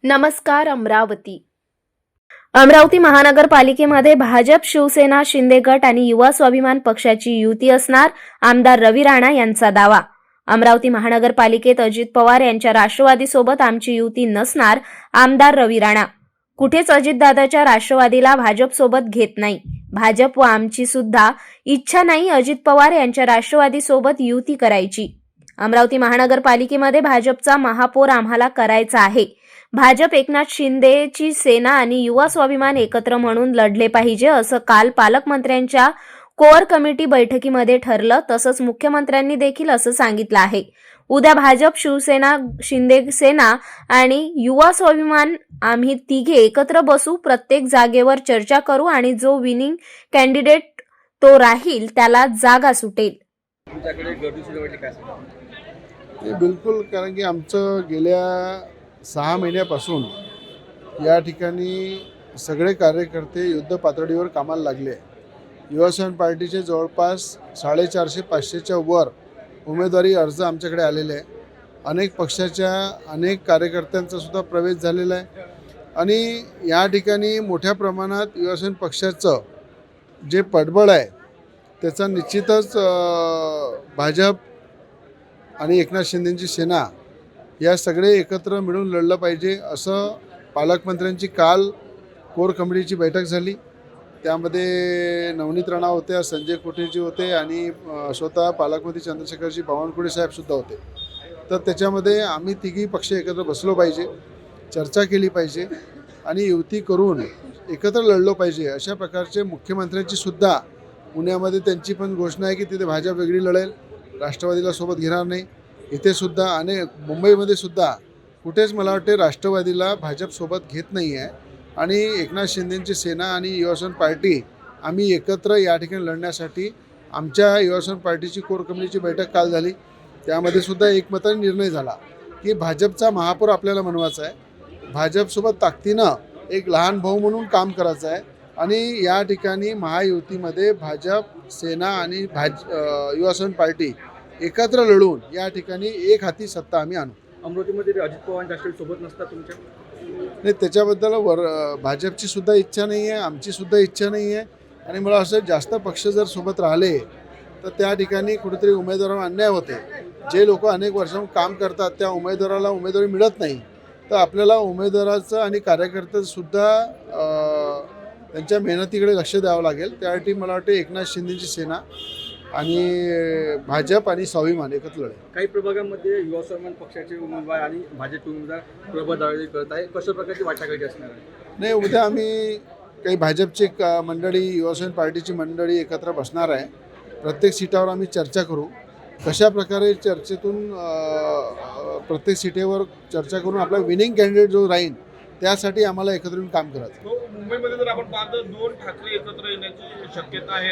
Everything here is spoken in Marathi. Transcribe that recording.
नमस्कार अमरावती महानगरपालिकेमध्ये भाजप, शिवसेना, शिंदे गट आणि युवा स्वाभिमान पक्षाची युती असणार, आमदार रवी राणा यांचा दावा। अमरावती महानगरपालिकेत अजित पवार यांच्या राष्ट्रवादीसोबत आमची युती नसणार, आमदार रवी राणा। कुठेच अजितदादाच्या राष्ट्रवादीला भाजपसोबत घेत नाही। भाजप व आमची सुद्धा इच्छा नाही अजित पवार यांच्या राष्ट्रवादीसोबत युती करायची। अमरावती महानगरपालिकेमध्ये भाजपचा महापौर आम्हाला करायचा आहे। भाजप एकनाथ शिंदेची सेना आणि युवा स्वाभिमान एकत्र म्हणून लढले पाहिजे, असं काल पालकमंत्र्यांच्या कोअर कमिटी बैठकीमध्ये ठरलं। तसंच मुख्यमंत्र्यांनी देखील असं सांगितलं आहे। उद्या भाजप, शिवसेना, शिंदे सेना आणि युवा स्वाभिमान आम्ही तिघे एकत्र बसू, प्रत्येक जागेवर चर्चा करू आणि जो विनिंग कॅन्डिडेट तो राहील त्याला जागा सुटेल। बिलकुल, कारण की आमचं गेल्या 6 महिन्यापासून या ठिकाणी सगळे कार्यकर्ते युद्ध पातळीवर कामाला लागले। युवासेना पार्टीचे जवळपास 450-500च्या वर उमेदवारी अर्ज आमच्याकडे आलेले आहे। अनेक पक्षाच्या अनेक कार्यकर्त्यांचा सुद्धा प्रवेश झालेला आहे आणि या ठिकाणी मोठ्या प्रमाणात युवासेना पक्षाचं जे पडबळ आहे त्याचा निश्चितच भाजप आणि एकनाथ शिंदेची सेना या सगळे एकत्र मिळून लढलं पाहिजे, असं पालकमंत्र्यांची काल कोर कमिटीची बैठक झाली। त्यामध्ये नवनीत राणा होत्या, संजय कोटेजी होते आणि स्वतः पालकमंत्री चंद्रशेखरजी बावनकुळे साहेब सुद्धा होते। तर त्याच्यामध्ये आम्ही तिघी पक्ष एकत्र बसलो पाहिजे, चर्चा केली पाहिजे आणि युती करून एकत्र लढलो पाहिजे, अशा प्रकारचे मुख्यमंत्र्यांची सुद्धा पुण्यामध्ये त्यांची पण घोषणा आहे की तिथे भाजप वेगळी लढेल, राष्ट्रवादीला सोबत घेणार नाही। इथे सुद्धा अनेक मुंबईमध्ये सुद्धा कुठेच मला वाटते राष्ट्रवादीला भाजप सोबत घेत नाही आहे आणि एकनाथ शिंदेची सेना आणि युवासेना पार्टी आम्ही एकत्र या ठिकाणी लढण्यासाठी आमच्या युवासेना पार्टीची कोर कमिटीची बैठक काल झाली। त्यामध्ये सुद्धा एकमताने निर्णय झाला की भाजपचा महापौर आपल्याला बनवायचा आहे, भाजपसोबत ताकदीनं एक लहान भाऊ म्हणून काम करायचं आहे आणि या ठिकाणी महायुतीमध्ये भाजप, सेना आणि युवासेना पार्टी एकत्र लढून या ठिकाणी एक हाती सत्ता आम्ही आणू। अमरावतीमध्ये अजित पवार राष्ट्रवादी सोबत नसतात तुमच्या? नाही, त्याच्याबद्दल भाजपची सुद्धा इच्छा नाही आहे, आमची सुद्धा इच्छा नाही आहे आणि मला असं जास्त पक्ष जर सोबत राहिले तर त्या ठिकाणी कुठेतरी उमेदवारांवर अन्याय होते। जे लोक अनेक वर्षांपासून काम करतात त्या उमेदवाराला उमेदवारी मिळत नाही, तर आपल्याला उमेदवाराचं आणि कार्यकर्त्यांसुद्धा त्यांच्या मेहनतीकडे लक्ष द्यावं लागेल। त्यासाठी मला वाटतं एकनाथ शिंदेची सेना आणि भाजप आणि स्वाभिमान एकत्र लढेल। काही प्रभागामध्ये युवा स्वाभिमान पक्षाचे उमेदवार आणि भाजप उमेदवार प्रबळ दावेदारी करत आहे, कशा प्रकारची वाटाघाटी असणार आहे? नाही, उद्या आम्ही काही भाजपची मंडळी, युवासेना पार्टीची मंडळी एकत्र बसणार आहे। प्रत्येक सीटावर आम्ही चर्चा करू, कशा प्रकारे चर्चेतून प्रत्येक सीटेवर चर्चा करून आपला विनिंग कॅन्डिडेट जो राहील त्यासाठी आम्हाला एकत्र येऊन काम करायचं। मुंबईमध्ये जर आपण पाहतो 2 ठाकरे एकत्र येण्याची शक्यता आहे।